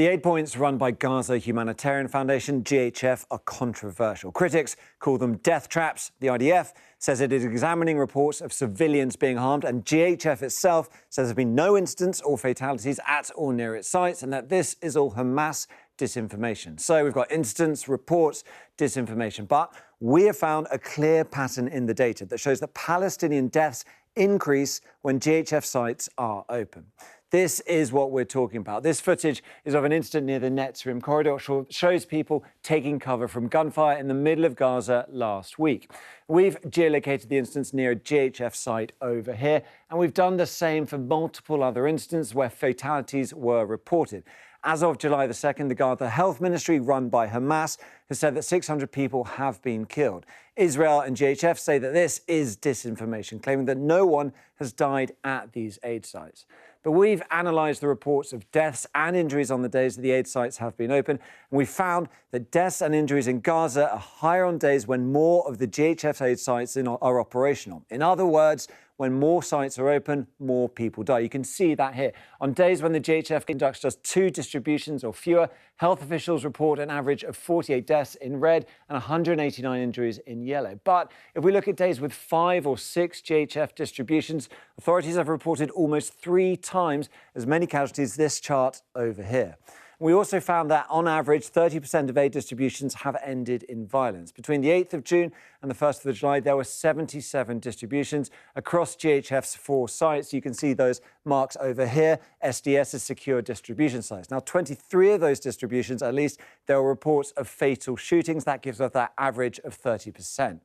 The 8 points run by Gaza Humanitarian Foundation, GHF, are controversial. Critics call them death traps. The IDF says it is examining reports of civilians being harmed, and GHF itself says there have been no incidents or fatalities at or near its sites, and that this is all Hamas disinformation. So we've got incidents, reports, disinformation. But we have found a clear pattern in the data that shows that Palestinian deaths increase when GHF sites are open. This is what we're talking about. This footage is of an incident near the Netzarim corridor. Shows people taking cover from gunfire in the middle of Gaza last week. We've geolocated the instance near a GHF site over here, and we've done the same for multiple other incidents where fatalities were reported. As of July the 2nd, the Gaza Health Ministry, run by Hamas, has said that 600 people have been killed. Israel and GHF say that this is disinformation, claiming that no one has died at these aid sites. But we've analysed the reports of deaths and injuries on the days that the aid sites have been open, and we found that deaths and injuries in Gaza are higher on days when more of the GHF aid sites are operational. In other words, when more sites are open, more people die. You can see that here. On days when the GHF conducts just 2 distributions or fewer, health officials report an average of 48 deaths in red and 189 injuries in yellow. But if we look at days with 5 or 6 GHF distributions, authorities have reported almost 3 times as many casualties. This chart over here. We also found that, on average, 30% of aid distributions have ended in violence. Between the 8th of June and the 1st of July, there were 77 distributions across GHF's 4 sites. You can see those marks over here, SDS's secure distribution sites. Now, 23 of those distributions, at least, there were reports of fatal shootings. That gives us that average of 30%.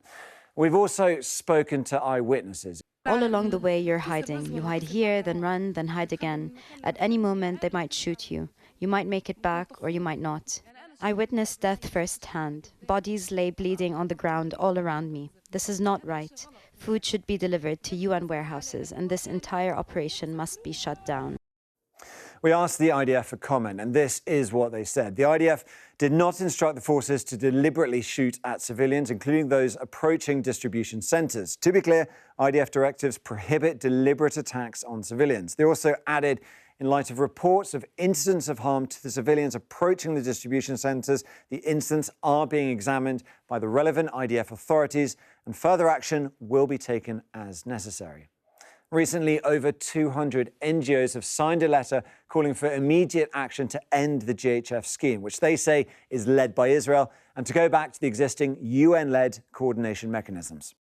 We've also spoken to eyewitnesses. All along the way, you're hiding. You hide here, then run, then hide again. At any moment, they might shoot you. You might make it back, or you might not. I witnessed death firsthand. Bodies lay bleeding on the ground all around me. This is not right. Food should be delivered to UN warehouses, and this entire operation must be shut down. We asked the IDF for comment, and this is what they said. The IDF did not instruct the forces to deliberately shoot at civilians, including those approaching distribution centres. To be clear, IDF directives prohibit deliberate attacks on civilians. They also added, in light of reports of incidents of harm to the civilians approaching the distribution centres, the incidents are being examined by the relevant IDF authorities, and further action will be taken as necessary. Recently, over 200 NGOs have signed a letter calling for immediate action to end the GHF scheme, which they say is led by Israel, and to go back to the existing UN-led coordination mechanisms.